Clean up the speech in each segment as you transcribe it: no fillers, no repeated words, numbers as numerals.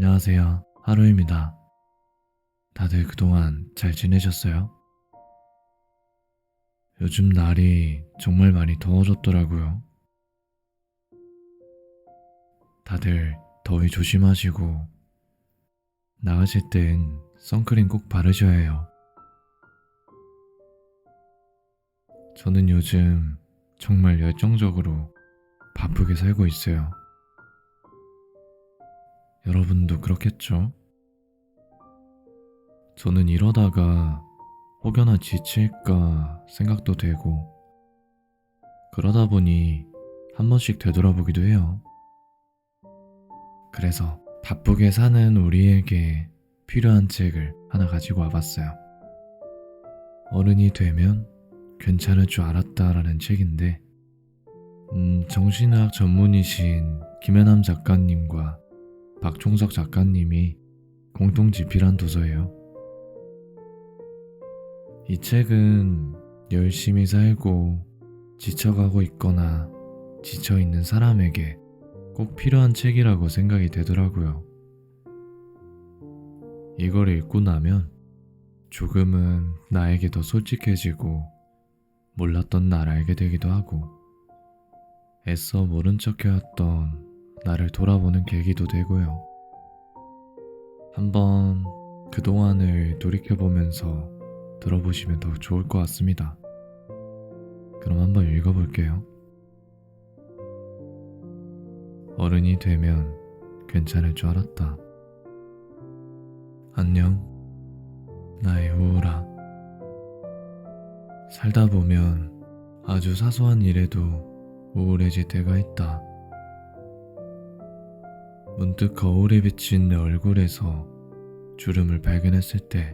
안녕하세요. 하루입니다. 다들 그동안 잘 지내셨어요? 요즘 날이 정말 많이 더워졌더라고요. 다들 더위 조심하시고 나가실 땐 선크림 꼭 바르셔야 해요. 저는 요즘 정말 열정적으로 바쁘게 살고 있어요. 여러분도 그렇겠죠? 저는 이러다가 혹여나 지칠까 생각도 되고 그러다 보니 한 번씩 되돌아보기도 해요. 그래서 바쁘게 사는 우리에게 필요한 책을 하나 가지고 와봤어요. 어른이 되면 괜찮을 줄 알았다라는 책인데 정신의학 전문의신 김혜남 작가님과 박종석 작가님이 공동 집필한 도서예요. 이 책은 열심히 살고 지쳐가고 있거나 지쳐있는 사람에게 꼭 필요한 책이라고 생각이 되더라고요. 이걸 읽고 나면 조금은 나에게 더 솔직해지고 몰랐던 날 알게 되기도 하고 애써 모른 척 해왔던 나를 돌아보는 계기도 되고요. 한번 그동안을 돌이켜보면서 들어보시면 더 좋을 것 같습니다. 그럼 한번 읽어볼게요. 어른이 되면 괜찮을 줄 알았다. 안녕, 나의 우울아. 살다 보면 아주 사소한 일에도 우울해질 때가 있다. 문득 거울에 비친 내 얼굴에서 주름을 발견했을 때,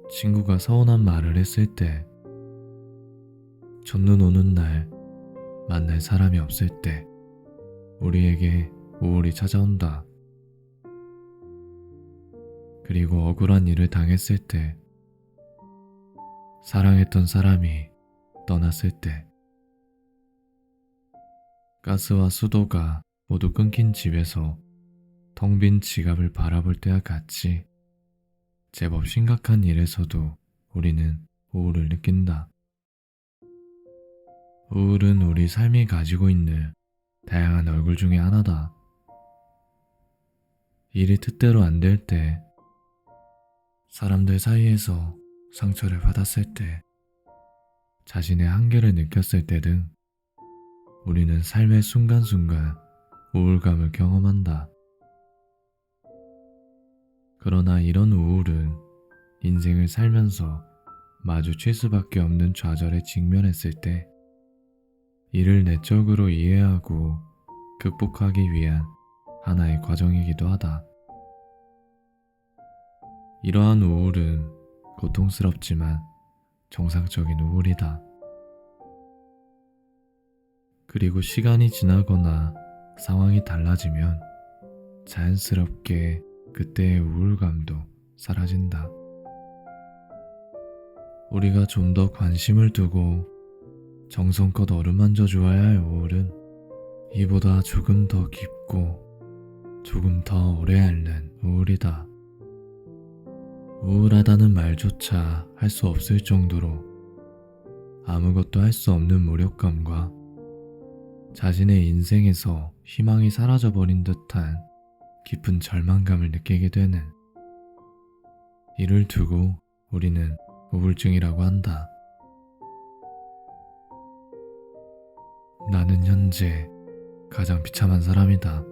친구가 서운한 말을 했을 때, 첫눈 오는 날 만날 사람이 없을 때 우리에게 우울이 찾아온다. 그리고 억울한 일을 당했을 때, 사랑했던 사람이 떠났을 때, 가스와 수도가 모두 끊긴 집에서 텅 빈 지갑을 바라볼 때와 같이 제법 심각한 일에서도 우리는 우울을 느낀다. 우울은 우리 삶이 가지고 있는 다양한 얼굴 중에 하나다. 일이 뜻대로 안 될 때, 사람들 사이에서 상처를 받았을 때, 자신의 한계를 느꼈을 때 등 우리는 삶의 순간순간 우울감을 경험한다. 그러나 이런 우울은 인생을 살면서 마주칠 수밖에 없는 좌절에 직면했을 때 이를 내적으로 이해하고 극복하기 위한 하나의 과정이기도 하다. 이러한 우울은 고통스럽지만 정상적인 우울이다. 그리고 시간이 지나거나 상황이 달라지면 자연스럽게 그때의 우울감도 사라진다. 우리가 좀 더 관심을 두고 정성껏 어루만져 주어야 할 우울은 이보다 조금 더 깊고 조금 더 오래 앓는 우울이다. 우울하다는 말조차 할 수 없을 정도로 아무것도 할 수 없는 무력감과 자신의 인생에서 희망이 사라져버린 듯한 깊은 절망감을 느끼게 되는, 이를 두고 우리는 우울증이라고 한다. 나는 현재 가장 비참한 사람이다.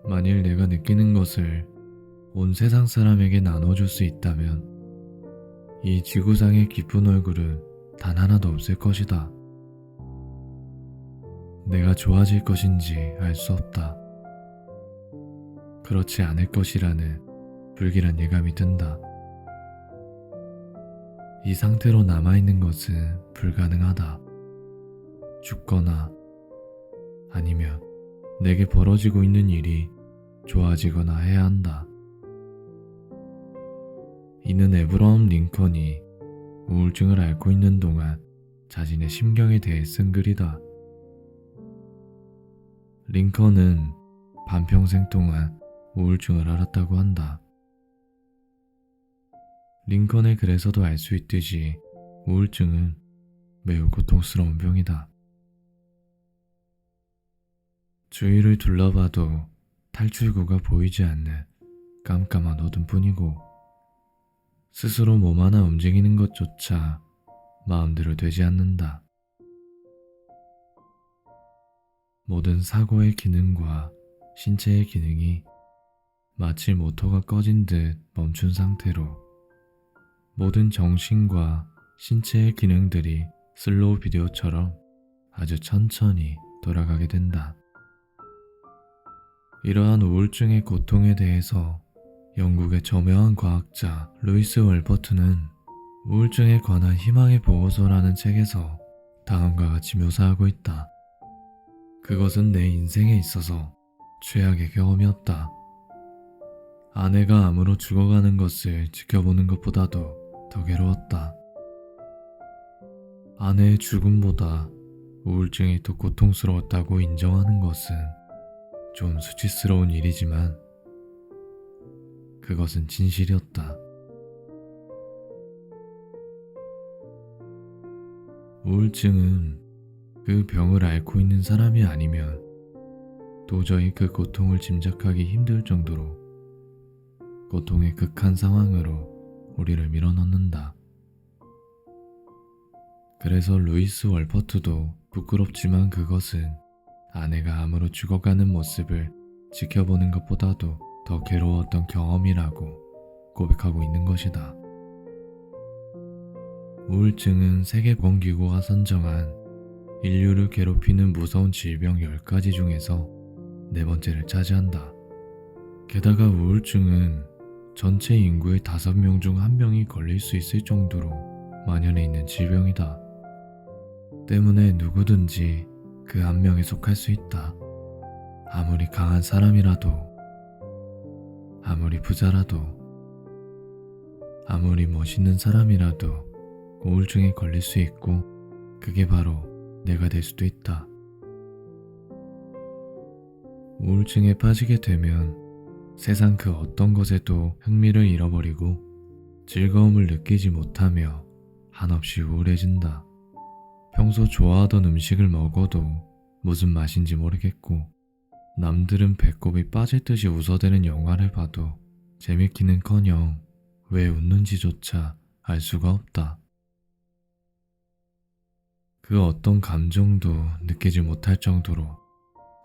만일 내가 느끼는 것을 온 세상 사람에게 나눠줄 수 있다면 이 지구상의 기쁜 얼굴은 단 하나도 없을 것이다. 내가 좋아질 것인지 알 수 없다. 그렇지 않을 것이라는 불길한 예감이 든다. 이 상태로 남아있는 것은 불가능하다. 죽거나 아니면 내게 벌어지고 있는 일이 좋아지거나 해야 한다. 이는 에브러함 링컨이 우울증을 앓고 있는 동안 자신의 심경에 대해 쓴 글이다. 링컨은 반평생 동안 우울증을 앓았다고 한다. 링컨의 글에서도 알 수 있듯이 우울증은 매우 고통스러운 병이다. 주위를 둘러봐도 탈출구가 보이지 않는 깜깜한 어둠뿐이고 스스로 몸 하나 움직이는 것조차 마음대로 되지 않는다. 모든 사고의 기능과 신체의 기능이 마치 모터가 꺼진 듯 멈춘 상태로 모든 정신과 신체의 기능들이 슬로우 비디오처럼 아주 천천히 돌아가게 된다. 이러한 우울증의 고통에 대해서 영국의 저명한 과학자 루이스 월버트는 우울증에 관한 희망의 보고서라는 책에서 다음과 같이 묘사하고 있다. 그것은 내 인생에 있어서 최악의 경험이었다. 아내가 암으로 죽어가는 것을 지켜보는 것보다도 더 괴로웠다. 아내의 죽음보다 우울증이 더 고통스러웠다고 인정하는 것은 좀 수치스러운 일이지만 그것은 진실이었다. 우울증은 그 병을 앓고 있는 사람이 아니면 도저히 그 고통을 짐작하기 힘들 정도로 고통의 극한 상황으로 우리를 밀어넣는다. 그래서 루이스 월퍼트도 부끄럽지만 그것은 아내가 암으로 죽어가는 모습을 지켜보는 것보다도 더 괴로웠던 경험이라고 고백하고 있는 것이다. 우울증은 세계보건기구가 선정한 인류를 괴롭히는 무서운 질병 10가지 중에서 4번째를 차지한다. 게다가 우울증은 전체 인구의 5명 중 1명이 걸릴 수 있을 정도로 만연해 있는 질병이다. 때문에 누구든지 그 한 명에 속할 수 있다. 아무리 강한 사람이라도, 아무리 부자라도, 아무리 멋있는 사람이라도 우울증에 걸릴 수 있고 그게 바로 내가 될 수도 있다. 우울증에 빠지게 되면 세상 그 어떤 것에도 흥미를 잃어버리고 즐거움을 느끼지 못하며 한없이 우울해진다. 평소 좋아하던 음식을 먹어도 무슨 맛인지 모르겠고 남들은 배꼽이 빠질 듯이 웃어대는 영화를 봐도 재밌기는커녕 왜 웃는지조차 알 수가 없다. 그 어떤 감정도 느끼지 못할 정도로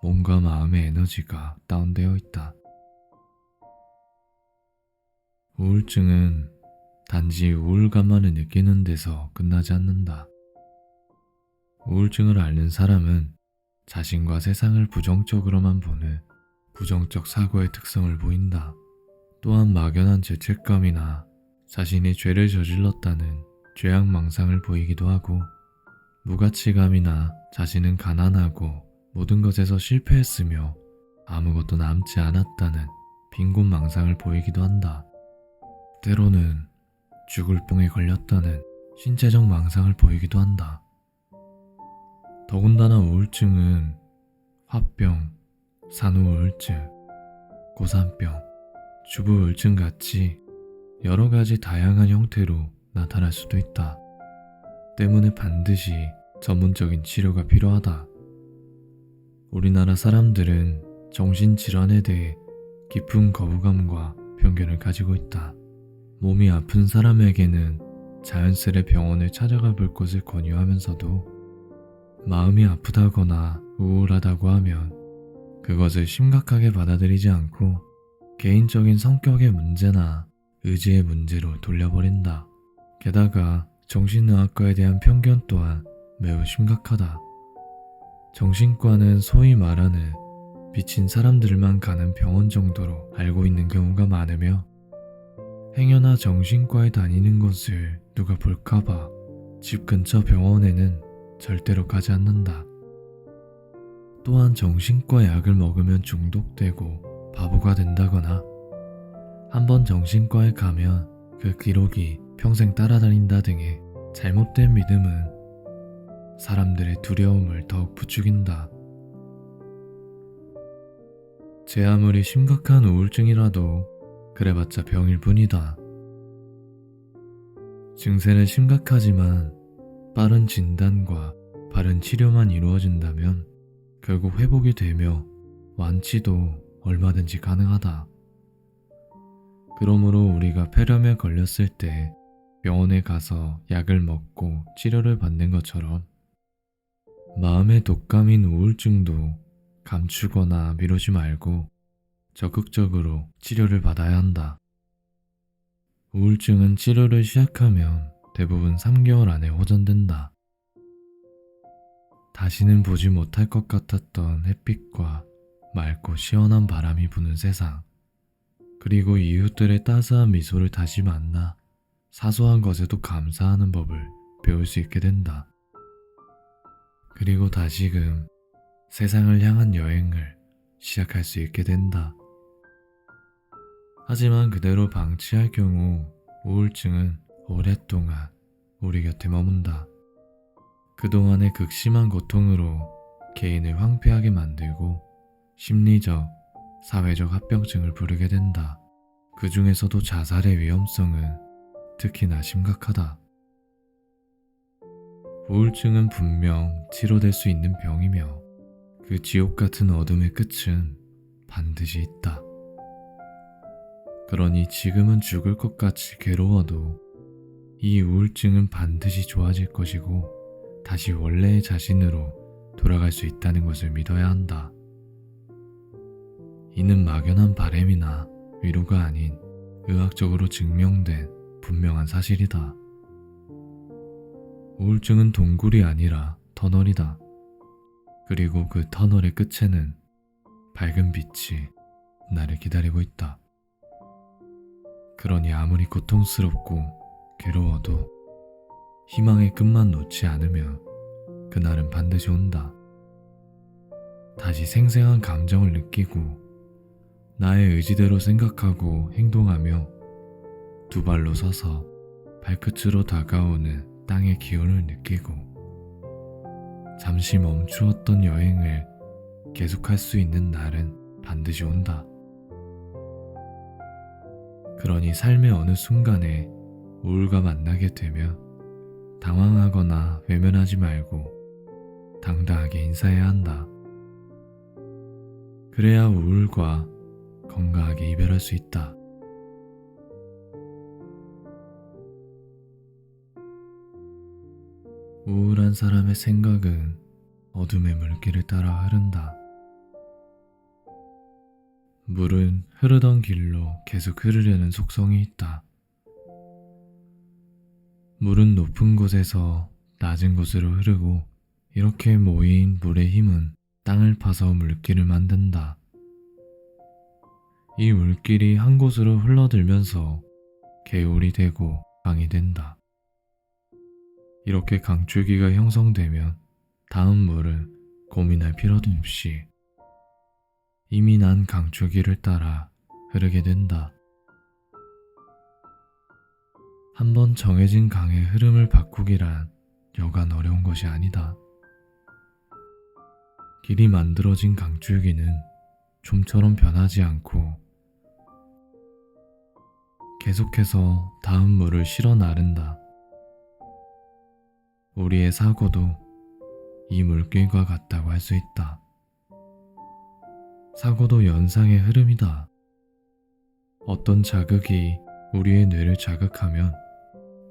몸과 마음의 에너지가 다운되어 있다. 우울증은 단지 우울감만을 느끼는 데서 끝나지 않는다. 우울증을 앓는 사람은 자신과 세상을 부정적으로만 보는 부정적 사고의 특성을 보인다. 또한 막연한 죄책감이나 자신이 죄를 저질렀다는 죄악망상을 보이기도 하고 무가치감이나 자신은 가난하고 모든 것에서 실패했으며 아무것도 남지 않았다는 빈곤망상을 보이기도 한다. 때로는 죽을 병에 걸렸다는 신체적 망상을 보이기도 한다. 더군다나 우울증은 화병, 산후우울증, 고산병, 주부우울증 같이 여러 가지 다양한 형태로 나타날 수도 있다. 때문에 반드시 전문적인 치료가 필요하다. 우리나라 사람들은 정신질환에 대해 깊은 거부감과 편견을 가지고 있다. 몸이 아픈 사람에게는 자연스레 병원을 찾아가 볼 것을 권유하면서도 마음이 아프다거나 우울하다고 하면 그것을 심각하게 받아들이지 않고 개인적인 성격의 문제나 의지의 문제로 돌려버린다. 게다가 정신의학과에 대한 편견 또한 매우 심각하다. 정신과는 소위 말하는 미친 사람들만 가는 병원 정도로 알고 있는 경우가 많으며 행여나 정신과에 다니는 것을 누가 볼까봐 집 근처 병원에는 절대로 가지 않는다. 또한 정신과 약을 먹으면 중독되고 바보가 된다거나 한번 정신과에 가면 그 기록이 평생 따라다닌다 등의 잘못된 믿음은 사람들의 두려움을 더욱 부추긴다. 제 아무리 심각한 우울증이라도 그래봤자 병일 뿐이다. 증세는 심각하지만 빠른 진단과 바른 치료만 이루어진다면 결국 회복이 되며 완치도 얼마든지 가능하다. 그러므로 우리가 폐렴에 걸렸을 때 병원에 가서 약을 먹고 치료를 받는 것처럼 마음의 독감인 우울증도 감추거나 미루지 말고 적극적으로 치료를 받아야 한다. 우울증은 치료를 시작하면 대부분 3개월 안에 호전된다. 다시는 보지 못할 것 같았던 햇빛과 맑고 시원한 바람이 부는 세상, 그리고 이웃들의 따스한 미소를 다시 만나 사소한 것에도 감사하는 법을 배울 수 있게 된다. 그리고 다시금 세상을 향한 여행을 시작할 수 있게 된다. 하지만 그대로 방치할 경우 우울증은 오랫동안 우리 곁에 머문다. 그동안의 극심한 고통으로 개인을 황폐하게 만들고 심리적, 사회적 합병증을 부르게 된다. 그 중에서도 자살의 위험성은 특히나 심각하다. 우울증은 분명 치료될 수 있는 병이며 그 지옥 같은 어둠의 끝은 반드시 있다. 그러니 지금은 죽을 것 같이 괴로워도 이 우울증은 반드시 좋아질 것이고 다시 원래의 자신으로 돌아갈 수 있다는 것을 믿어야 한다. 이는 막연한 바램이나 위로가 아닌 의학적으로 증명된 분명한 사실이다. 우울증은 동굴이 아니라 터널이다. 그리고 그 터널의 끝에는 밝은 빛이 나를 기다리고 있다. 그러니 아무리 고통스럽고 괴로워도 희망의 끝만 놓지 않으면 그날은 반드시 온다. 다시 생생한 감정을 느끼고 나의 의지대로 생각하고 행동하며 두 발로 서서 발끝으로 다가오는 땅의 기운을 느끼고 잠시 멈추었던 여행을 계속할 수 있는 날은 반드시 온다. 그러니 삶의 어느 순간에 우울과 만나게 되면 당황하거나 외면하지 말고 당당하게 인사해야 한다. 그래야 우울과 건강하게 이별할 수 있다. 우울한 사람의 생각은 어둠의 물길을 따라 흐른다. 물은 흐르던 길로 계속 흐르려는 속성이 있다. 물은 높은 곳에서 낮은 곳으로 흐르고 이렇게 모인 물의 힘은 땅을 파서 물길을 만든다. 이 물길이 한 곳으로 흘러들면서 개울이 되고 강이 된다. 이렇게 강줄기가 형성되면 다음 물은 고민할 필요도 없이 이미 난 강줄기를 따라 흐르게 된다. 한번 정해진 강의 흐름을 바꾸기란 여간 어려운 것이 아니다. 길이 만들어진 강줄기는 좀처럼 변하지 않고 계속해서 다음 물을 실어 나른다. 우리의 사고도 이 물길과 같다고 할 수 있다. 사고도 연상의 흐름이다. 어떤 자극이 우리의 뇌를 자극하면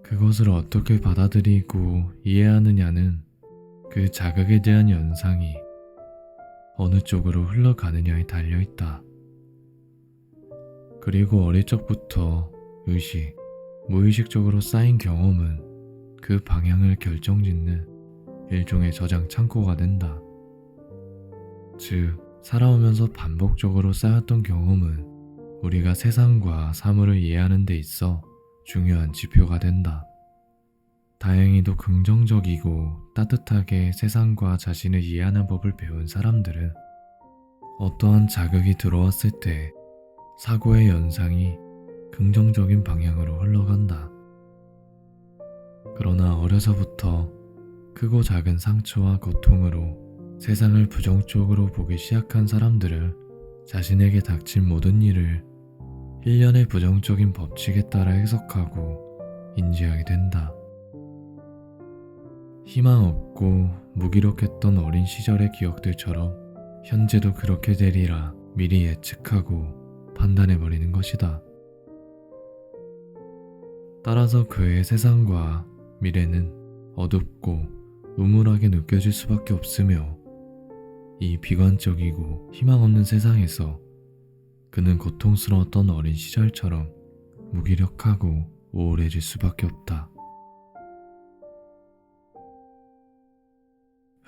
그것을 어떻게 받아들이고 이해하느냐는 그 자극에 대한 연상이 어느 쪽으로 흘러가느냐에 달려있다. 그리고 어릴 적부터 의식, 무의식적으로 쌓인 경험은 그 방향을 결정짓는 일종의 저장 창고가 된다. 즉, 살아오면서 반복적으로 쌓였던 경험은 우리가 세상과 사물을 이해하는 데 있어 중요한 지표가 된다. 다행히도 긍정적이고 따뜻하게 세상과 자신을 이해하는 법을 배운 사람들은 어떠한 자극이 들어왔을 때 사고의 연상이 긍정적인 방향으로 흘러간다. 그러나 어려서부터 크고 작은 상처와 고통으로 세상을 부정적으로 보기 시작한 사람들을 자신에게 닥친 모든 일을 일련의 부정적인 법칙에 따라 해석하고 인지하게 된다. 희망 없고 무기력했던 어린 시절의 기억들처럼 현재도 그렇게 되리라 미리 예측하고 판단해버리는 것이다. 따라서 그의 세상과 미래는 어둡고 우물하게 느껴질 수밖에 없으며 이 비관적이고 희망 없는 세상에서 그는 고통스러웠던 어린 시절처럼 무기력하고 우울해질 수밖에 없다.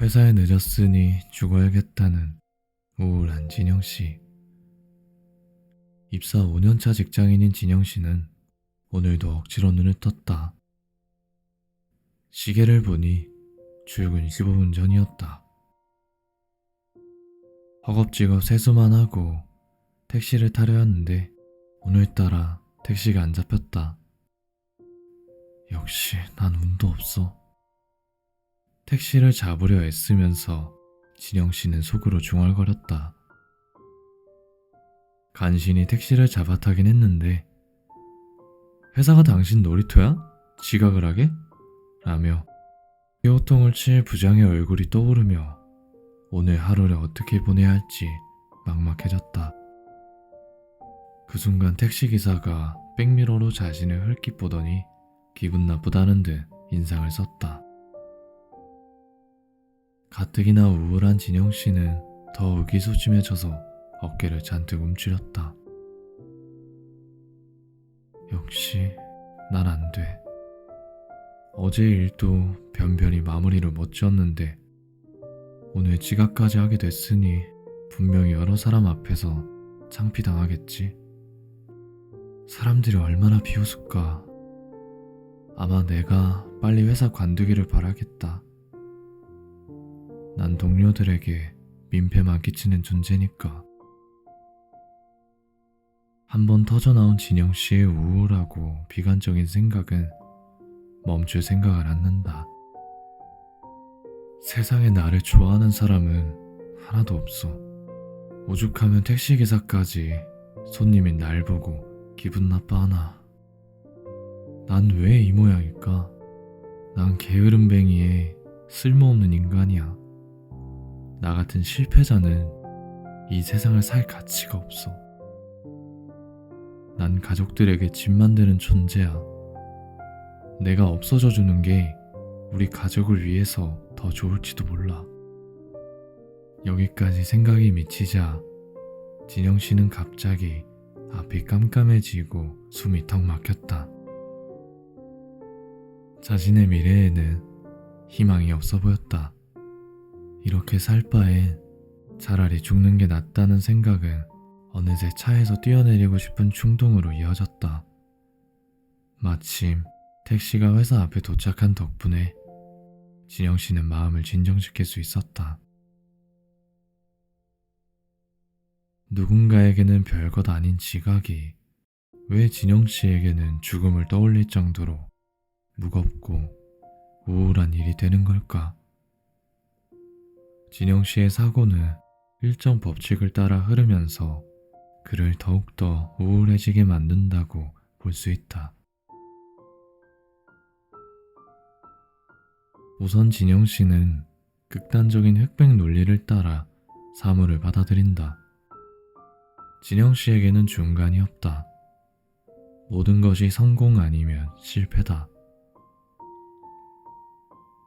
회사에 늦었으니 죽어야겠다는 우울한 진영씨. 입사 5년차 직장인인 진영씨는 오늘도 억지로 눈을 떴다. 시계를 보니 출근 15분 전이었다. 허겁지겁 세수만 하고 택시를 타려 했는데 오늘따라 택시가 안 잡혔다. 역시 난 운도 없어. 택시를 잡으려 애쓰면서 진영씨는 속으로 중얼거렸다. 간신히 택시를 잡아 타긴 했는데 회사가 당신 놀이터야? 지각을 하게? 라며 뼈통을 칠 부장의 얼굴이 떠오르며 오늘 하루를 어떻게 보내야 할지 막막해졌다. 그 순간 택시기사가 백미러로 자신을 흘낏 보더니 기분 나쁘다는 듯 인상을 썼다. 가뜩이나 우울한 진영씨는 더 의기소침해져서 어깨를 잔뜩 움츠렸다. 역시 난 안 돼. 어제 일도 변변히 마무리를 못 지었는데 오늘 지각까지 하게 됐으니 분명히 여러 사람 앞에서 창피당하겠지. 사람들이 얼마나 비웃을까. 아마 내가 빨리 회사 관두기를 바라겠다. 난 동료들에게 민폐만 끼치는 존재니까. 한번 터져나온 진영씨의 우울하고 비관적인 생각은 멈출 생각을 않는다. 세상에 나를 좋아하는 사람은 하나도 없어. 오죽하면 택시기사까지 손님인 날 보고 기분 나빠하나. 난 왜 이 모양일까? 난 게으름뱅이에 쓸모없는 인간이야. 나 같은 실패자는 이 세상을 살 가치가 없어. 난 가족들에게 짐만 되는 존재야. 내가 없어져 주는 게 우리 가족을 위해서 더 좋을지도 몰라. 여기까지 생각이 미치자 진영씨는 갑자기 앞이 깜깜해지고 숨이 턱 막혔다. 자신의 미래에는 희망이 없어 보였다. 이렇게 살 바엔 차라리 죽는 게 낫다는 생각은 어느새 차에서 뛰어내리고 싶은 충동으로 이어졌다. 마침 택시가 회사 앞에 도착한 덕분에 진영씨는 마음을 진정시킬 수 있었다. 누군가에게는 별것 아닌 지각이 왜 진영씨에게는 죽음을 떠올릴 정도로 무겁고 우울한 일이 되는 걸까? 진영씨의 사고는 일정 법칙을 따라 흐르면서 그를 더욱더 우울해지게 만든다고 볼 수 있다. 우선 진영씨는 극단적인 흑백 논리를 따라 사물을 받아들인다. 진영씨에게는 중간이 없다. 모든 것이 성공 아니면 실패다.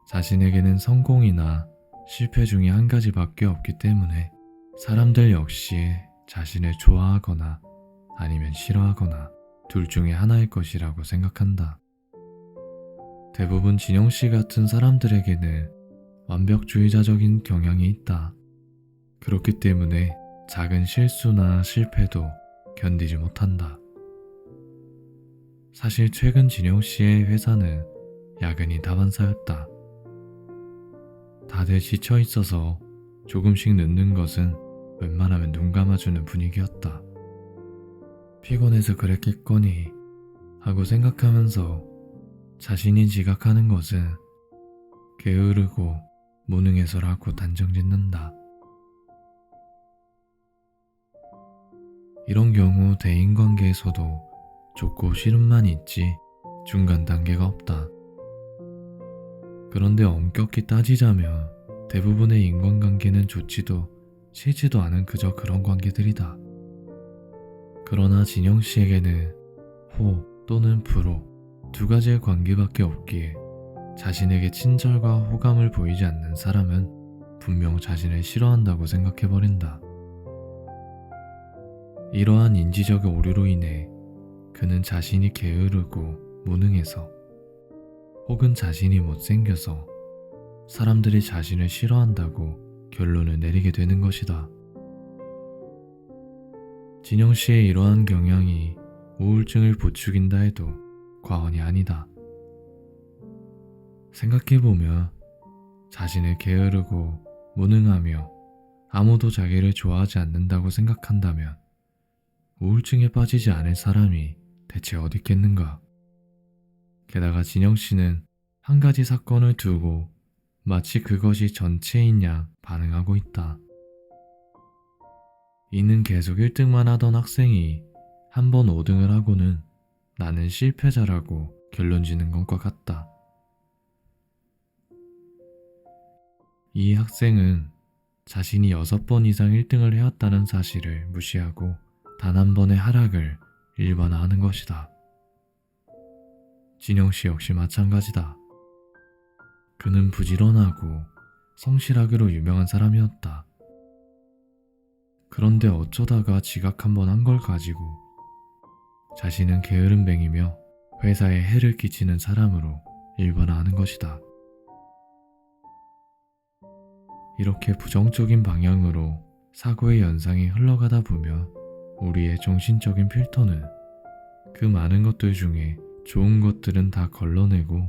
자신에게는 성공이나 실패 중에 한 가지밖에 없기 때문에 사람들 역시 자신을 좋아하거나 아니면 싫어하거나 둘 중에 하나일 것이라고 생각한다. 대부분 진영씨 같은 사람들에게는 완벽주의자적인 경향이 있다. 그렇기 때문에 작은 실수나 실패도 견디지 못한다. 사실 최근 진영씨의 회사는 야근이 다반사였다. 다들 지쳐 있어서 조금씩 늦는 것은 웬만하면 눈 감아주는 분위기였다. 피곤해서 그랬겠거니 하고 생각하면서 자신이 지각하는 것은 게으르고 무능해서라고 단정짓는다. 이런 경우 대인관계에서도 좋고 싫음만 있지 중간 단계가 없다. 그런데 엄격히 따지자면 대부분의 인간관계는 좋지도 싫지도 않은 그저 그런 관계들이다. 그러나 진영 씨에게는 호 또는 불호 두 가지의 관계밖에 없기에 자신에게 친절과 호감을 보이지 않는 사람은 분명 자신을 싫어한다고 생각해버린다. 이러한 인지적 오류로 인해 그는 자신이 게으르고 무능해서 혹은 자신이 못생겨서 사람들이 자신을 싫어한다고 결론을 내리게 되는 것이다. 진영 씨의 이러한 경향이 우울증을 부추긴다 해도 과언이 아니다. 생각해보면 자신을 게으르고 무능하며 아무도 자기를 좋아하지 않는다고 생각한다면 우울증에 빠지지 않을 사람이 대체 어디 있겠는가? 게다가 진영 씨는 한 가지 사건을 두고 마치 그것이 전체인 양 반응하고 있다. 이는 계속 1등만 하던 학생이 한 번 5등을 하고는 나는 실패자라고 결론 지는 것과 같다. 이 학생은 자신이 6번 이상 1등을 해왔다는 사실을 무시하고 단 한 번의 하락을 일반화하는 것이다. 진영 씨 역시 마찬가지다. 그는 부지런하고 성실하기로 유명한 사람이었다. 그런데 어쩌다가 지각 한 번 한 걸 가지고 자신은 게으름뱅이며 회사에 해를 끼치는 사람으로 일반화하는 것이다. 이렇게 부정적인 방향으로 사고의 연상이 흘러가다 보면 우리의 정신적인 필터는 그 많은 것들 중에 좋은 것들은 다 걸러내고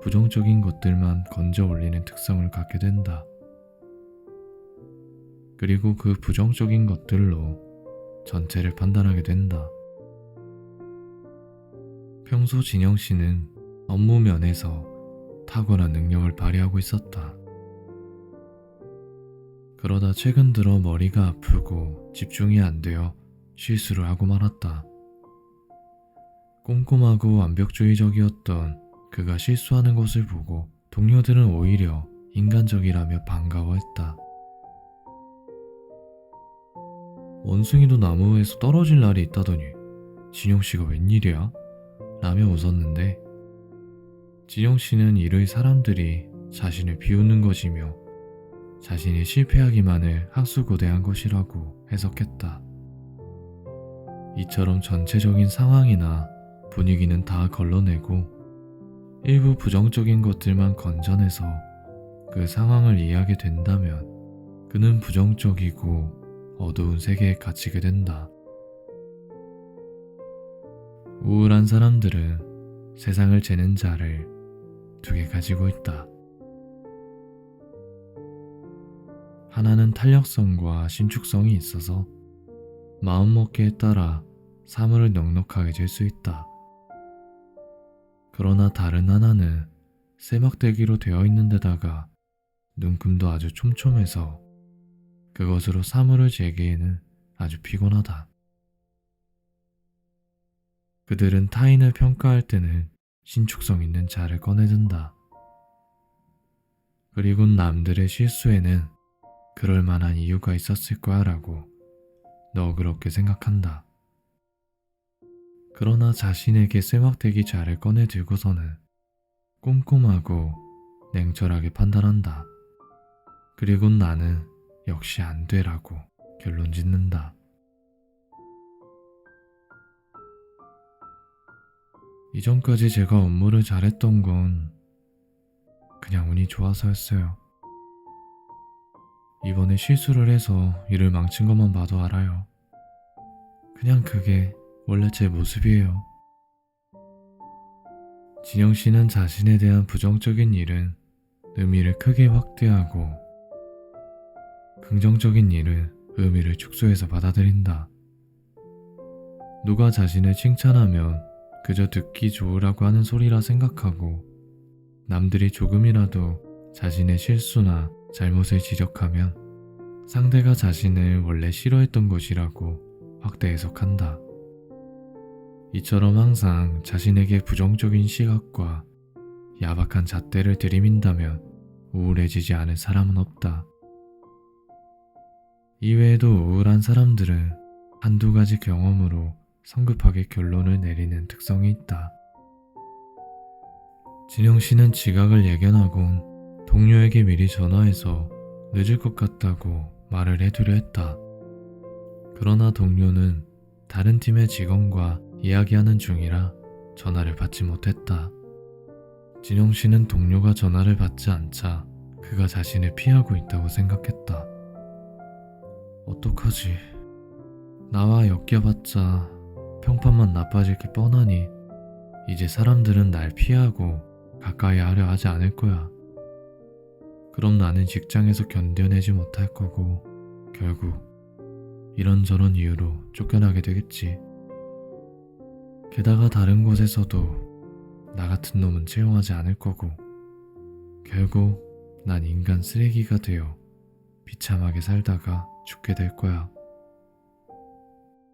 부정적인 것들만 건져 올리는 특성을 갖게 된다. 그리고 그 부정적인 것들로 전체를 판단하게 된다. 평소 진영 씨는 업무 면에서 탁월한 능력을 발휘하고 있었다. 그러다 최근 들어 머리가 아프고 집중이 안 되어 실수를 하고 말았다. 꼼꼼하고 완벽주의적이었던 그가 실수하는 것을 보고 동료들은 오히려 인간적이라며 반가워했다. 원숭이도 나무에서 떨어질 날이 있다더니 진영씨가 웬일이야? 라며 웃었는데 진영씨는 이를 사람들이 자신을 비웃는 것이며 자신이 실패하기만을 학수고대한 것이라고 해석했다. 이처럼 전체적인 상황이나 분위기는 다 걸러내고 일부 부정적인 것들만 건져내서 그 상황을 이해하게 된다면 그는 부정적이고 어두운 세계에 갇히게 된다. 우울한 사람들은 세상을 재는 자를 2개 가지고 있다. 하나는 탄력성과 신축성이 있어서 마음먹기에 따라 사물을 넉넉하게 잴 수 있다. 그러나 다른 하나는 세막대기로 되어 있는 데다가 눈금도 아주 촘촘해서 그것으로 사물을 재기에는 아주 피곤하다. 그들은 타인을 평가할 때는 신축성 있는 자를 꺼내든다. 그리고 남들의 실수에는 그럴 만한 이유가 있었을 거야 라고 너그럽게 생각한다. 그러나 자신에게 쇠막대기 자를 꺼내 들고서는 꼼꼼하고 냉철하게 판단한다. 그리고 나는 역시 안 돼라고 결론 짓는다. 이전까지 제가 업무를 잘했던 건 그냥 운이 좋아서였어요. 이번에 실수를 해서 일을 망친 것만 봐도 알아요. 그냥 그게 원래 제 모습이에요. 진영 씨는 자신에 대한 부정적인 일은 의미를 크게 확대하고 긍정적인 일은 의미를 축소해서 받아들인다. 누가 자신을 칭찬하면 그저 듣기 좋으라고 하는 소리라 생각하고 남들이 조금이라도 자신의 실수나 잘못을 지적하면 상대가 자신을 원래 싫어했던 것이라고 확대 해석한다. 이처럼 항상 자신에게 부정적인 시각과 야박한 잣대를 들이민다면 우울해지지 않을 사람은 없다. 이외에도 우울한 사람들은 한두 가지 경험으로 성급하게 결론을 내리는 특성이 있다. 진영 씨는 지각을 예견하곤 동료에게 미리 전화해서 늦을 것 같다고 말을 해두려 했다. 그러나 동료는 다른 팀의 직원과 이야기하는 중이라 전화를 받지 못했다. 진영 씨는 동료가 전화를 받지 않자 그가 자신을 피하고 있다고 생각했다. 어떡하지? 나와 엮여봤자 평판만 나빠질 게 뻔하니 이제 사람들은 날 피하고 가까이 하려 하지 않을 거야. 그럼 나는 직장에서 견뎌내지 못할 거고 결국 이런저런 이유로 쫓겨나게 되겠지. 게다가 다른 곳에서도 나 같은 놈은 채용하지 않을 거고 결국 난 인간 쓰레기가 되어 비참하게 살다가 죽게 될 거야.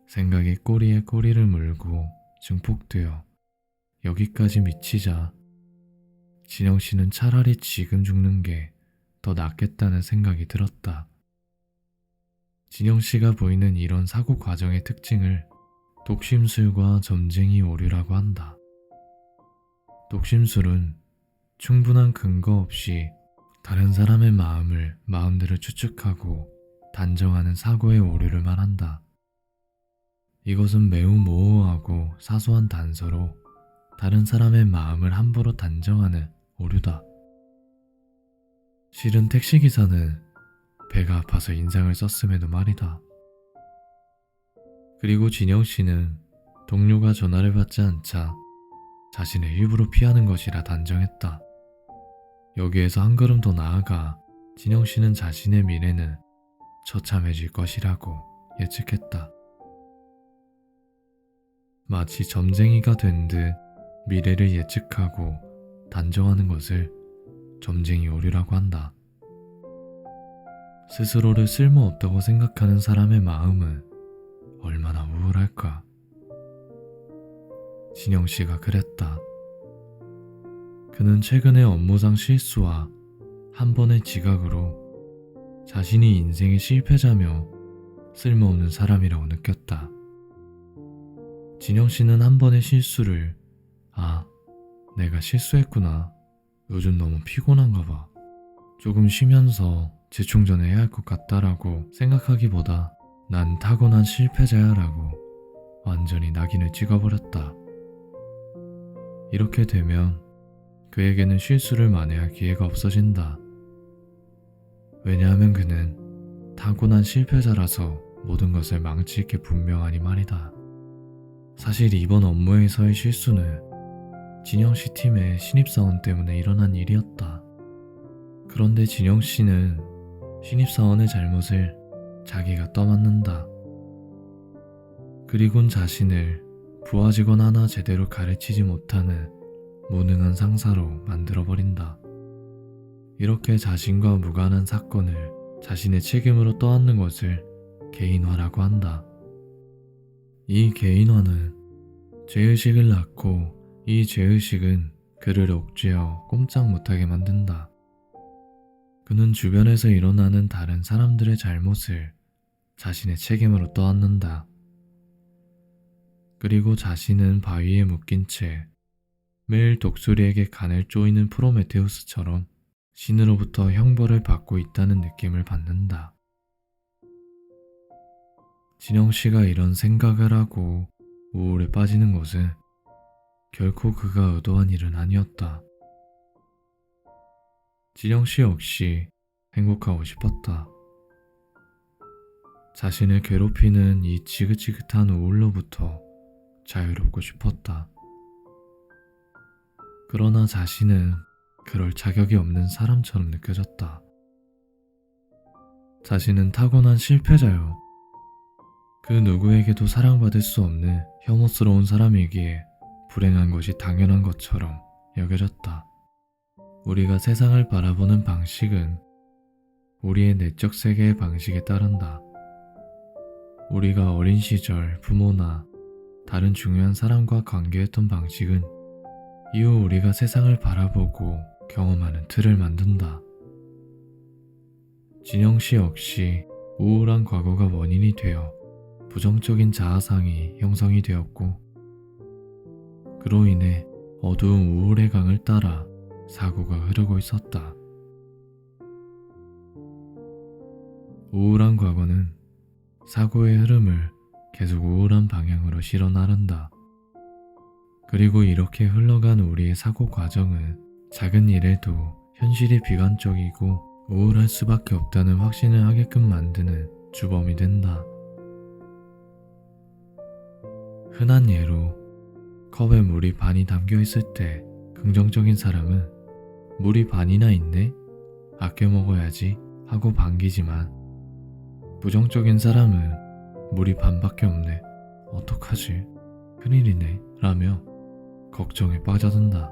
생각이 꼬리에 꼬리를 물고 증폭되어 여기까지 미치자 진영 씨는 차라리 지금 죽는 게 더 낫겠다는 생각이 들었다. 진영 씨가 보이는 이런 사고 과정의 특징을 독심술과 점쟁이 오류라고 한다. 독심술은 충분한 근거 없이 다른 사람의 마음을 마음대로 추측하고 단정하는 사고의 오류를 말한다. 이것은 매우 모호하고 사소한 단서로 다른 사람의 마음을 함부로 단정하는 오류다. 실은 택시기사는 배가 아파서 인상을 썼음에도 말이다. 그리고 진영 씨는 동료가 전화를 받지 않자 자신을 일부러 피하는 것이라 단정했다. 여기에서 한 걸음 더 나아가 진영 씨는 자신의 미래는 처참해질 것이라고 예측했다. 마치 점쟁이가 된 듯 미래를 예측하고 단정하는 것을 점쟁이 오류라고 한다. 스스로를 쓸모없다고 생각하는 사람의 마음은 얼마나 우울할까. 진영 씨가 그랬다. 그는 최근에 업무상 실수와 한 번의 지각으로 자신이 인생의 실패자며 쓸모없는 사람이라고 느꼈다. 진영 씨는 한 번의 실수를 내가 실수했구나. 요즘 너무 피곤한가 봐. 조금 쉬면서 재충전해야 할 것 같다라고 생각하기보다 난 타고난 실패자야 라고 완전히 낙인을 찍어버렸다. 이렇게 되면 그에게는 실수를 만회할 기회가 없어진다. 왜냐하면 그는 타고난 실패자라서 모든 것을 망칠 게 분명하니 말이다. 사실 이번 업무에서의 실수는 진영씨 팀의 신입사원 때문에 일어난 일이었다. 그런데 진영씨는 신입사원의 잘못을 자기가 떠맡는다. 그리곤 자신을 부하 직원 하나 제대로 가르치지 못하는 무능한 상사로 만들어버린다. 이렇게 자신과 무관한 사건을 자신의 책임으로 떠안는 것을 개인화라고 한다. 이 개인화는 죄의식을 낳고 이 죄의식은 그를 옥죄어 꼼짝 못하게 만든다. 그는 주변에서 일어나는 다른 사람들의 잘못을 자신의 책임으로 떠안는다. 그리고 자신은 바위에 묶인 채 매일 독수리에게 간을 쪼이는 프로메테우스처럼 신으로부터 형벌을 받고 있다는 느낌을 받는다. 진영 씨가 이런 생각을 하고 우울에 빠지는 것은 결코 그가 의도한 일은 아니었다. 진영 씨 역시 행복하고 싶었다. 자신을 괴롭히는 이 지긋지긋한 우울로부터 자유롭고 싶었다. 그러나 자신은 그럴 자격이 없는 사람처럼 느껴졌다. 자신은 타고난 실패자요. 그 누구에게도 사랑받을 수 없는 혐오스러운 사람이기에 불행한 것이 당연한 것처럼 여겨졌다. 우리가 세상을 바라보는 방식은 우리의 내적 세계의 방식에 따른다. 우리가 어린 시절 부모나 다른 중요한 사람과 관계했던 방식은 이후 우리가 세상을 바라보고 경험하는 틀을 만든다. 진영 씨 역시 우울한 과거가 원인이 되어 부정적인 자아상이 형성이 되었고, 그로 인해 어두운 우울의 강을 따라 사고가 흐르고 있었다. 우울한 과거는 사고의 흐름을 계속 우울한 방향으로 실어 나른다. 그리고 이렇게 흘러간 우리의 사고 과정은 작은 일에도 현실이 비관적이고 우울할 수밖에 없다는 확신을 하게끔 만드는 주범이 된다. 흔한 예로 컵에 물이 반이 담겨 있을 때 긍정적인 사람은 물이 반이나 있네? 아껴 먹어야지 하고 반기지만, 부정적인 사람은 물이 반밖에 없네. 어떡하지? 큰일이네. 라며 걱정에 빠져든다.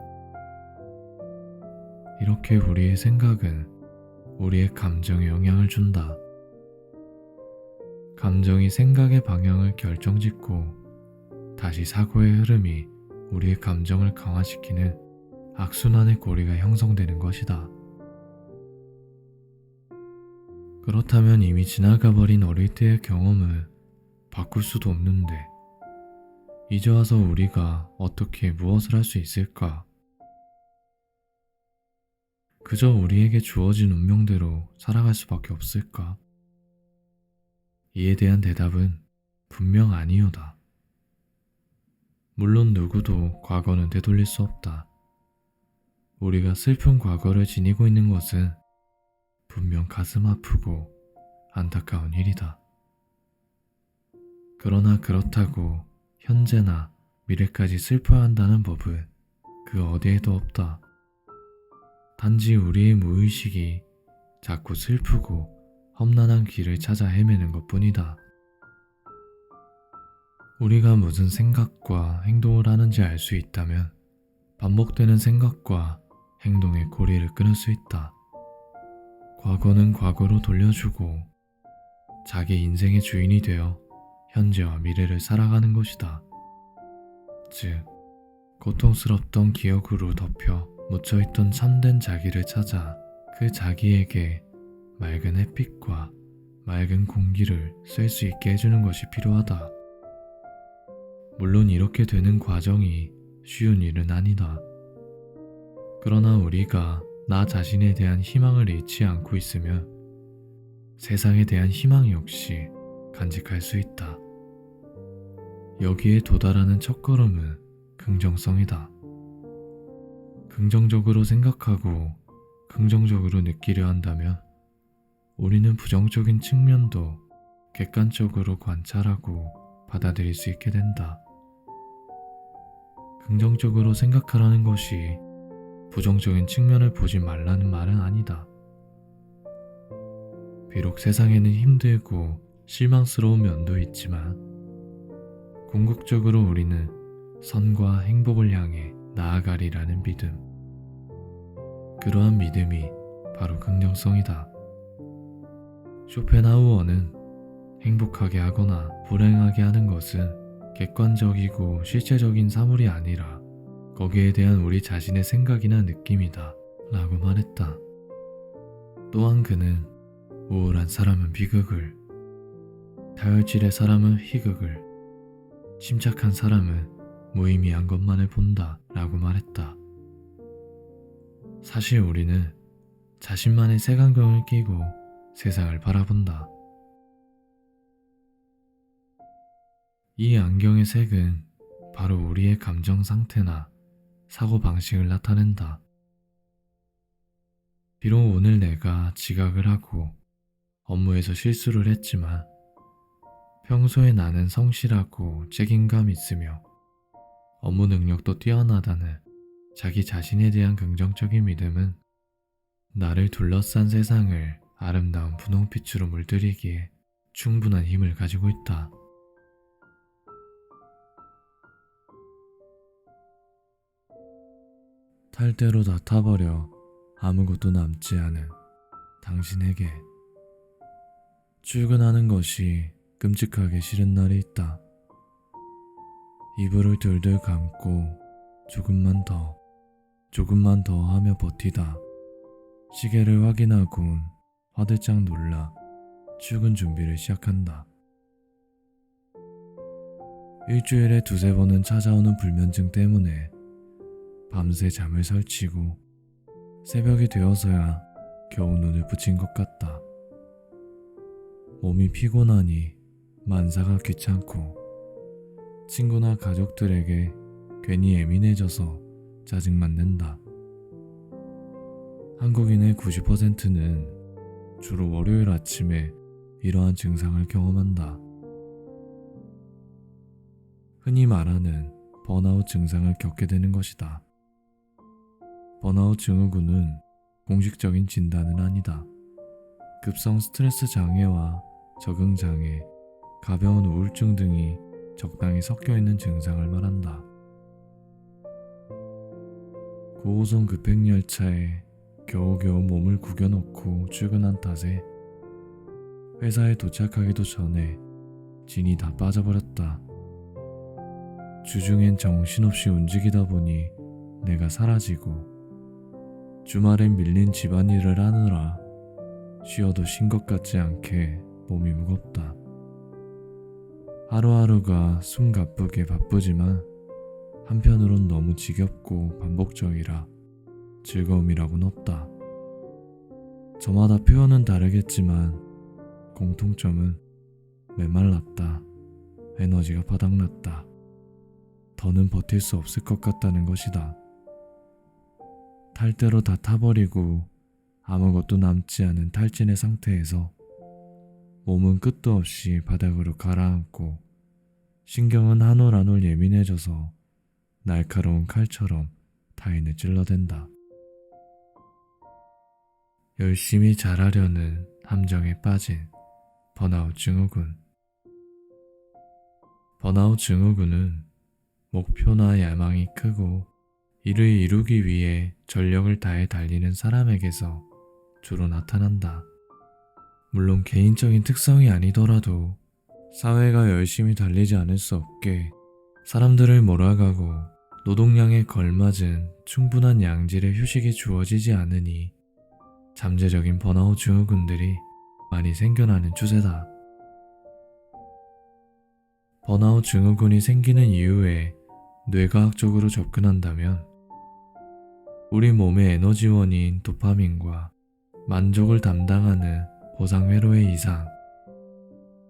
이렇게 우리의 생각은 우리의 감정에 영향을 준다. 감정이 생각의 방향을 결정짓고 다시 사고의 흐름이 우리의 감정을 강화시키는 악순환의 고리가 형성되는 것이다. 그렇다면 이미 지나가버린 어릴 때의 경험을 바꿀 수도 없는데 이제 와서 우리가 어떻게 무엇을 할 수 있을까? 그저 우리에게 주어진 운명대로 살아갈 수밖에 없을까? 이에 대한 대답은 분명 아니오다. 물론 누구도 과거는 되돌릴 수 없다. 우리가 슬픈 과거를 지니고 있는 것은 분명 가슴 아프고 안타까운 일이다. 그러나 그렇다고 현재나 미래까지 슬퍼야 한다는 법은 그 어디에도 없다. 단지 우리의 무의식이 자꾸 슬프고 험난한 길을 찾아 헤매는 것뿐이다. 우리가 무슨 생각과 행동을 하는지 알 수 있다면 반복되는 생각과 행동의 고리를 끊을 수 있다. 과거는 과거로 돌려주고 자기 인생의 주인이 되어 현재와 미래를 살아가는 것이다. 즉, 고통스럽던 기억으로 덮여 묻혀있던 참된 자기를 찾아 그 자기에게 맑은 햇빛과 맑은 공기를 쐴 수 있게 해주는 것이 필요하다. 물론 이렇게 되는 과정이 쉬운 일은 아니다. 그러나 우리가 나 자신에 대한 희망을 잃지 않고 있으면 세상에 대한 희망 역시 간직할 수 있다. 여기에 도달하는 첫걸음은 긍정성이다. 긍정적으로 생각하고 긍정적으로 느끼려 한다면 우리는 부정적인 측면도 객관적으로 관찰하고 받아들일 수 있게 된다. 긍정적으로 생각하라는 것이 부정적인 측면을 보지 말라는 말은 아니다. 비록 세상에는 힘들고 실망스러운 면도 있지만 궁극적으로 우리는 선과 행복을 향해 나아가리라는 믿음. 그러한 믿음이 바로 긍정성이다. 쇼펜하우어는 행복하게 하거나 불행하게 하는 것은 객관적이고 실체적인 사물이 아니라 거기에 대한 우리 자신의 생각이나 느낌이다 라고 말했다. 또한 그는 우울한 사람은 비극을, 다혈질의 사람은 희극을, 침착한 사람은 무의미한 것만을 본다 라고 말했다. 사실 우리는 자신만의 색안경을 끼고 세상을 바라본다. 이 안경의 색은 바로 우리의 감정 상태나 사고방식을 나타낸다. 비록 오늘 내가 지각을 하고 업무에서 실수를 했지만 평소에 나는 성실하고 책임감 있으며 업무 능력도 뛰어나다는 자기 자신에 대한 긍정적인 믿음은 나를 둘러싼 세상을 아름다운 분홍빛으로 물들이기에 충분한 힘을 가지고 있다. 탈대로 다 타버려 아무것도 남지 않은 당신에게 출근하는 것이 끔찍하게 싫은 날이 있다. 이불을 들들 감고 조금만 더 하며 버티다 시계를 확인하곤 화들짝 놀라 출근 준비를 시작한다. 일주일에 두세 번은 찾아오는 불면증 때문에 밤새 잠을 설치고 새벽이 되어서야 겨우 눈을 붙인 것 같다. 몸이 피곤하니 만사가 귀찮고 친구나 가족들에게 괜히 예민해져서 짜증만 낸다. 한국인의 90%는 주로 월요일 아침에 이러한 증상을 경험한다. 흔히 말하는 번아웃 증상을 겪게 되는 것이다. 번아웃 증후군은 공식적인 진단은 아니다. 급성 스트레스 장애와 적응 장애, 가벼운 우울증 등이 적당히 섞여 있는 증상을 말한다. 9호선 급행열차에 겨우겨우 몸을 구겨놓고 출근한 탓에 회사에 도착하기도 전에 진이 다 빠져버렸다. 주중엔 정신없이 움직이다 보니 내가 사라지고 주말엔 밀린 집안일을 하느라 쉬어도 쉰 것 같지 않게 몸이 무겁다. 하루하루가 숨가쁘게 바쁘지만 한편으론 너무 지겹고 반복적이라 즐거움이라고는 없다. 저마다 표현은 다르겠지만 공통점은 메말랐다. 에너지가 바닥났다. 더는 버틸 수 없을 것 같다는 것이다. 탈 대로 다 타버리고 아무것도 남지 않은 탈진의 상태에서 몸은 끝도 없이 바닥으로 가라앉고 신경은 한 올 한 올 예민해져서 날카로운 칼처럼 타인을 찔러댄다. 열심히 잘하려는 함정에 빠진 번아웃 증후군. 번아웃 증후군은 목표나 야망이 크고 이를 이루기 위해 전력을 다해 달리는 사람에게서 주로 나타난다. 물론 개인적인 특성이 아니더라도 사회가 열심히 달리지 않을 수 없게 사람들을 몰아가고 노동량에 걸맞은 충분한 양질의 휴식이 주어지지 않으니 잠재적인 번아웃 증후군들이 많이 생겨나는 추세다. 번아웃 증후군이 생기는 이유에 뇌과학적으로 접근한다면 우리 몸의 에너지원인 도파민과 만족을 담당하는 보상회로의 이상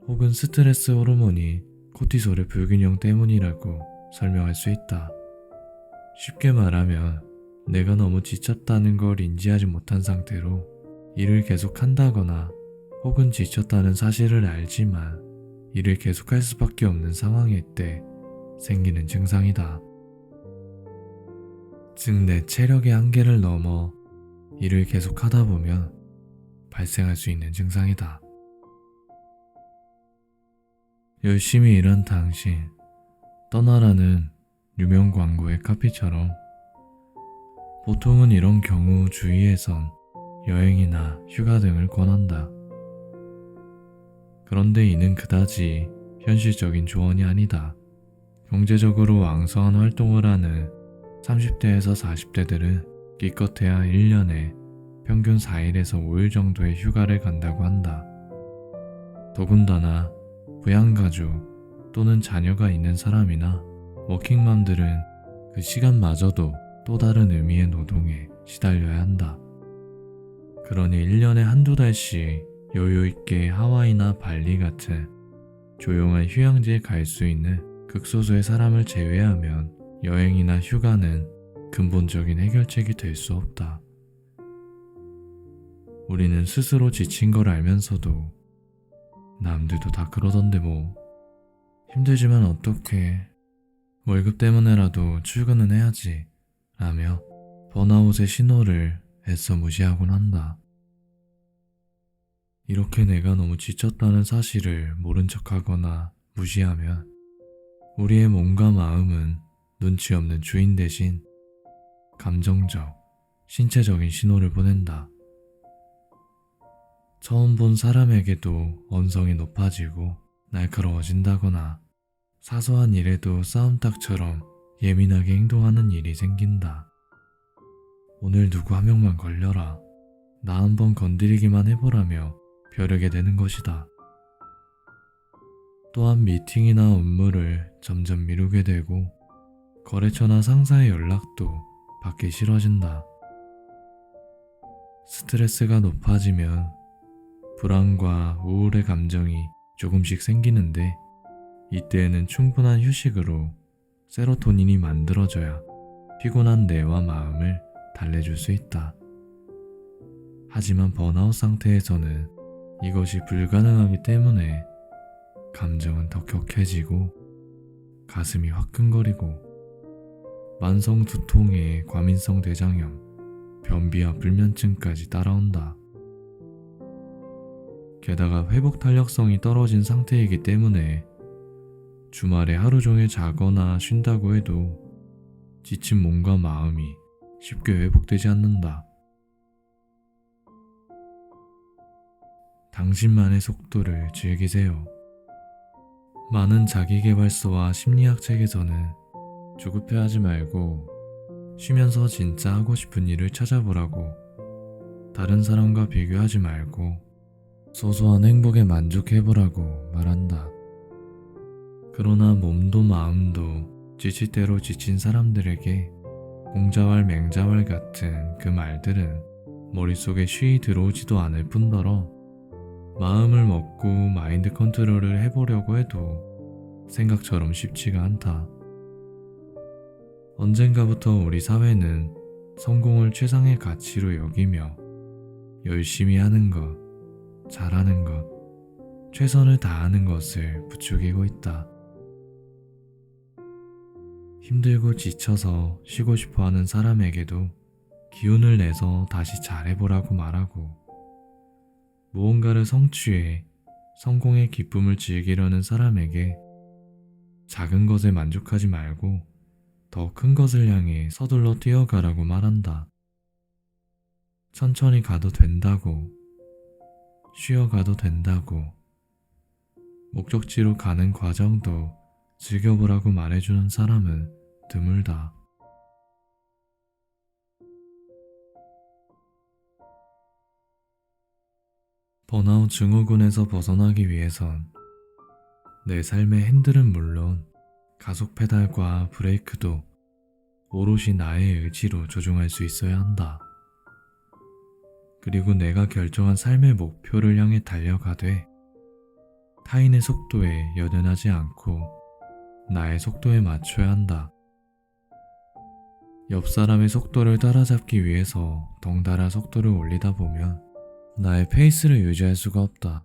혹은 스트레스 호르몬인 코티솔의 불균형 때문이라고 설명할 수 있다. 쉽게 말하면 내가 너무 지쳤다는 걸 인지하지 못한 상태로 일을 계속한다거나 혹은 지쳤다는 사실을 알지만 일을 계속할 수밖에 없는 상황일 때 생기는 증상이다. 즉 내 체력의 한계를 넘어 일을 계속하다 보면 발생할 수 있는 증상이다. 열심히 일한 당신, 떠나라는 유명 광고의 카피처럼 보통은 이런 경우 주위에선 여행이나 휴가 등을 권한다. 그런데 이는 그다지 현실적인 조언이 아니다. 경제적으로 왕성한 활동을 하는 30대에서 40대들은 기껏해야 1년에 평균 4일에서 5일 정도의 휴가를 간다고 한다. 더군다나 부양가족 또는 자녀가 있는 사람이나 워킹맘들은 그 시간마저도 또 다른 의미의 노동에 시달려야 한다. 그러니 1년에 한두 달씩 여유있게 하와이나 발리 같은 조용한 휴양지에 갈 수 있는 극소수의 사람을 제외하면 여행이나 휴가는 근본적인 해결책이 될 수 없다. 우리는 스스로 지친 걸 알면서도 남들도 다 그러던데 뭐 힘들지만 어떡해, 월급 때문에라도 출근은 해야지 라며 번아웃의 신호를 애써 무시하곤 한다. 이렇게 내가 너무 지쳤다는 사실을 모른 척하거나 무시하면 우리의 몸과 마음은 눈치 없는 주인 대신 감정적, 신체적인 신호를 보낸다. 처음 본 사람에게도 언성이 높아지고 날카로워진다거나 사소한 일에도 싸움닭처럼 예민하게 행동하는 일이 생긴다. 오늘 누구 한 명만 걸려라. 나 한번 건드리기만 해보라며 벼르게 되는 것이다. 또한 미팅이나 업무를 점점 미루게 되고 거래처나 상사의 연락도 받기 싫어진다. 스트레스가 높아지면 불안과 우울의 감정이 조금씩 생기는데 이때에는 충분한 휴식으로 세로토닌이 만들어져야 피곤한 뇌와 마음을 달래줄 수 있다. 하지만 번아웃 상태에서는 이것이 불가능하기 때문에 감정은 더 격해지고 가슴이 화끈거리고 만성 두통에 과민성 대장염, 변비와 불면증까지 따라온다. 게다가 회복 탄력성이 떨어진 상태이기 때문에 주말에 하루 종일 자거나 쉰다고 해도 지친 몸과 마음이 쉽게 회복되지 않는다. 당신만의 속도를 즐기세요. 많은 자기계발서와 심리학 책에서는 조급해하지 말고 쉬면서 진짜 하고 싶은 일을 찾아보라고, 다른 사람과 비교하지 말고 소소한 행복에 만족해보라고 말한다. 그러나 몸도 마음도 지칠 대로 지친 사람들에게 공자왈 맹자왈 같은 그 말들은 머릿속에 쉬이 들어오지도 않을 뿐더러 마음을 먹고 마인드 컨트롤을 해보려고 해도 생각처럼 쉽지가 않다. 언젠가부터 우리 사회는 성공을 최상의 가치로 여기며 열심히 하는 것, 잘하는 것, 최선을 다하는 것을 부추기고 있다. 힘들고 지쳐서 쉬고 싶어 하는 사람에게도 기운을 내서 다시 잘해보라고 말하고, 무언가를 성취해 성공의 기쁨을 즐기려는 사람에게 작은 것에 만족하지 말고 더 큰 것을 향해 서둘러 뛰어가라고 말한다. 천천히 가도 된다고, 쉬어가도 된다고, 목적지로 가는 과정도 즐겨보라고 말해주는 사람은 드물다. 번아웃 증후군에서 벗어나기 위해선 내 삶의 핸들은 물론 가속 페달과 브레이크도 오롯이 나의 의지로 조종할 수 있어야 한다. 그리고 내가 결정한 삶의 목표를 향해 달려가되 타인의 속도에 연연하지 않고 나의 속도에 맞춰야 한다. 옆 사람의 속도를 따라잡기 위해서 덩달아 속도를 올리다 보면 나의 페이스를 유지할 수가 없다.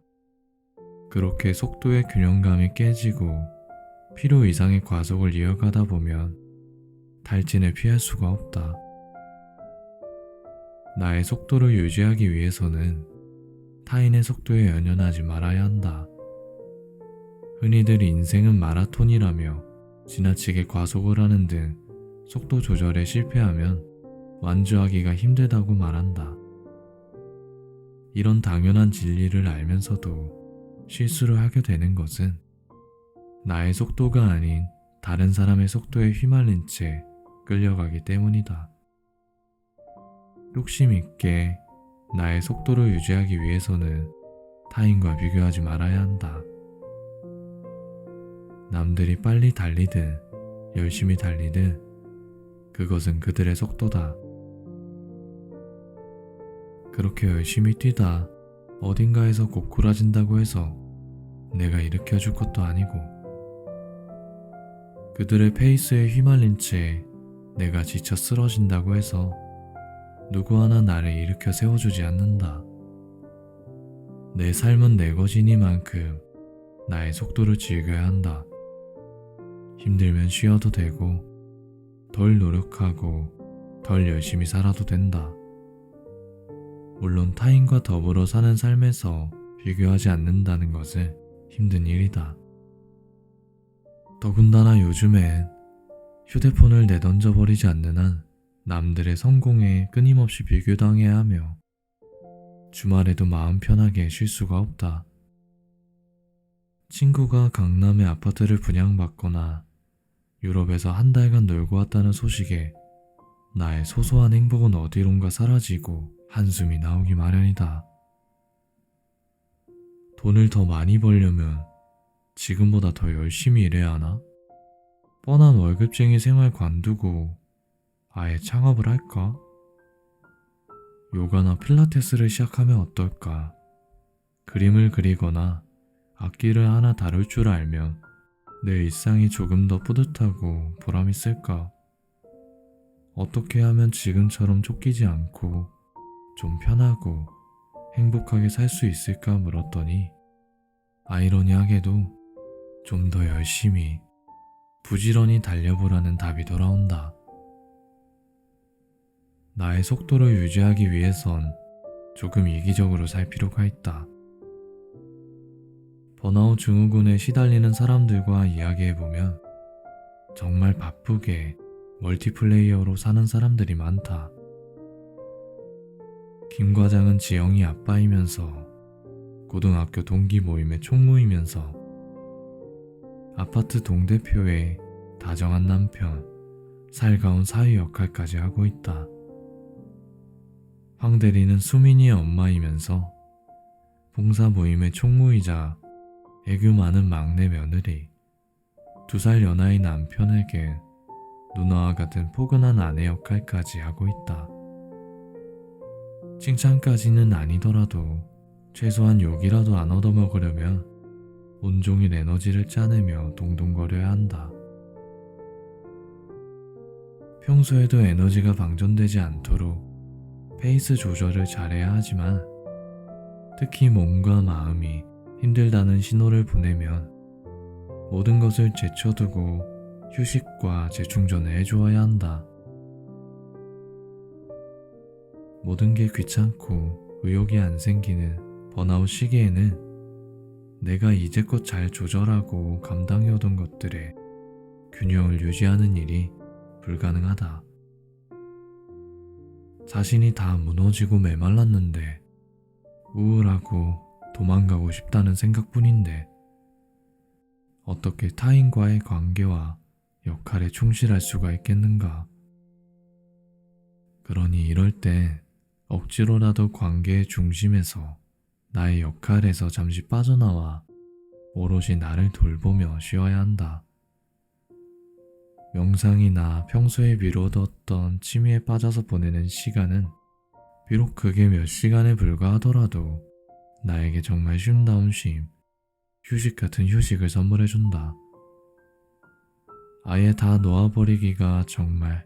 그렇게 속도의 균형감이 깨지고 필요 이상의 과속을 이어가다 보면 탈진을 피할 수가 없다. 나의 속도를 유지하기 위해서는 타인의 속도에 연연하지 말아야 한다. 흔히들 인생은 마라톤이라며 지나치게 과속을 하는 등 속도 조절에 실패하면 완주하기가 힘들다고 말한다. 이런 당연한 진리를 알면서도 실수를 하게 되는 것은 나의 속도가 아닌 다른 사람의 속도에 휘말린 채 끌려가기 때문이다. 욕심 있게 나의 속도를 유지하기 위해서는 타인과 비교하지 말아야 한다. 남들이 빨리 달리든 열심히 달리든 그것은 그들의 속도다. 그렇게 열심히 뛰다 어딘가에서 고꾸라진다고 해서 내가 일으켜줄 것도 아니고, 그들의 페이스에 휘말린 채 내가 지쳐 쓰러진다고 해서 누구 하나 나를 일으켜 세워주지 않는다. 내 삶은 내 것이니만큼 나의 속도를 즐겨야 한다. 힘들면 쉬어도 되고 덜 노력하고 덜 열심히 살아도 된다. 물론 타인과 더불어 사는 삶에서 비교하지 않는다는 것은 힘든 일이다. 더군다나 요즘엔 휴대폰을 내던져버리지 않는 한 남들의 성공에 끊임없이 비교당해야 하며 주말에도 마음 편하게 쉴 수가 없다. 친구가 강남의 아파트를 분양받거나 유럽에서 한 달간 놀고 왔다는 소식에 나의 소소한 행복은 어디론가 사라지고 한숨이 나오기 마련이다. 돈을 더 많이 벌려면 지금보다 더 열심히 일해야 하나? 뻔한 월급쟁이 생활 관두고 아예 창업을 할까? 요가나 필라테스를 시작하면 어떨까? 그림을 그리거나 악기를 하나 다룰 줄 알면 내 일상이 조금 더 뿌듯하고 보람 있을까? 어떻게 하면 지금처럼 쫓기지 않고 좀 편하고 행복하게 살 수 있을까 물었더니 아이러니하게도 좀 더 열심히 부지런히 달려보라는 답이 돌아온다. 나의 속도를 유지하기 위해선 조금 이기적으로 살 필요가 있다. 번아웃 증후군에 시달리는 사람들과 이야기해보면 정말 바쁘게 멀티플레이어로 사는 사람들이 많다. 김 과장은 지영이 아빠이면서 고등학교 동기 모임에 총무이면서 아파트 동대표의 다정한 남편, 살가운 사위 역할까지 하고 있다. 황 대리는 수민이의 엄마이면서 봉사 모임의 총무이자 애교 많은 막내 며느리, 2살 연하의 남편에겐 누나와 같은 포근한 아내 역할까지 하고 있다. 칭찬까지는 아니더라도 최소한 욕이라도 안 얻어먹으려면 온종일 에너지를 짜내며 동동거려야 한다. 평소에도 에너지가 방전되지 않도록 페이스 조절을 잘해야 하지만 특히 몸과 마음이 힘들다는 신호를 보내면 모든 것을 제쳐두고 휴식과 재충전을 해주어야 한다. 모든 게 귀찮고 의욕이 안 생기는 번아웃 시기에는 내가 이제껏 잘 조절하고 감당해오던 것들의 균형을 유지하는 일이 불가능하다. 자신이 다 무너지고 메말랐는데 우울하고 도망가고 싶다는 생각뿐인데 어떻게 타인과의 관계와 역할에 충실할 수가 있겠는가? 그러니 이럴 때 억지로라도 관계의 중심에서 나의 역할에서 잠시 빠져나와 오롯이 나를 돌보며 쉬어야 한다. 명상이나 평소에 미뤄뒀던 취미에 빠져서 보내는 시간은 비록 그게 몇 시간에 불과하더라도 나에게 정말 쉼다운 쉼, 휴식 같은 휴식을 선물해준다. 아예 다 놓아버리기가 정말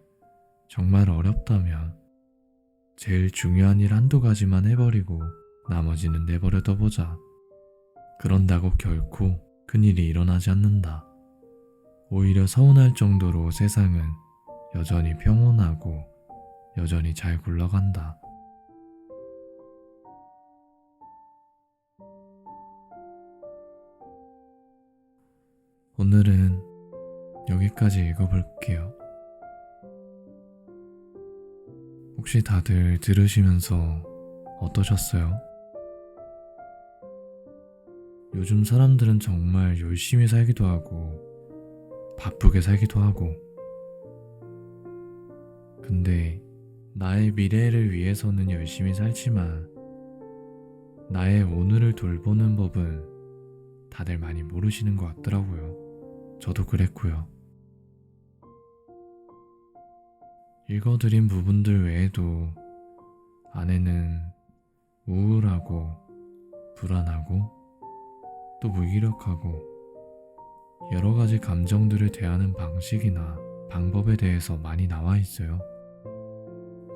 어렵다면 제일 중요한 일 한두 가지만 해버리고 나머지는 내버려둬 보자. 그런다고 결코 큰일이 일어나지 않는다. 오히려 서운할 정도로 세상은 여전히 평온하고 여전히 잘 굴러간다. 오늘은 여기까지 읽어볼게요. 혹시 다들 들으시면서 어떠셨어요? 요즘 사람들은 정말 열심히 살기도 하고 바쁘게 살기도 하고 근데 나의 미래를 위해서는 열심히 살지만 나의 오늘을 돌보는 법은 다들 많이 모르시는 것 같더라고요. 저도 그랬고요. 읽어드린 부분들 외에도 안에는 우울하고 불안하고 또 무기력하고 여러 가지 감정들을 대하는 방식이나 방법에 대해서 많이 나와 있어요.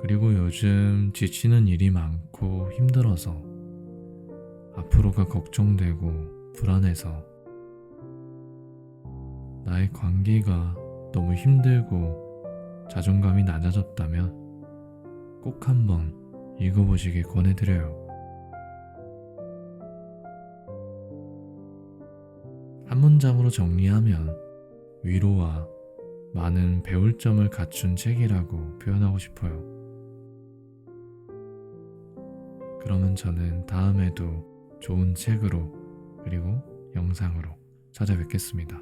그리고 요즘 지치는 일이 많고 힘들어서 앞으로가 걱정되고 불안해서 나의 관계가 너무 힘들고 자존감이 낮아졌다면 꼭 한번 읽어보시길 권해드려요. 한 문장으로 정리하면 위로와 많은 배울 점을 갖춘 책이라고 표현하고 싶어요. 그러면 저는 다음에도 좋은 책으로 그리고 영상으로 찾아뵙겠습니다.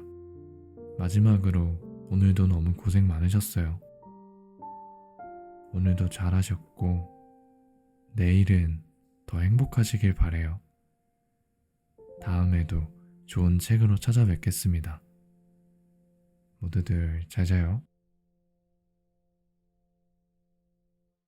마지막으로 오늘도 너무 고생 많으셨어요. 오늘도 잘하셨고 내일은 더 행복하시길 바래요. 다음에도 좋은 책으로 찾아뵙겠습니다. 모두들 잘 자요.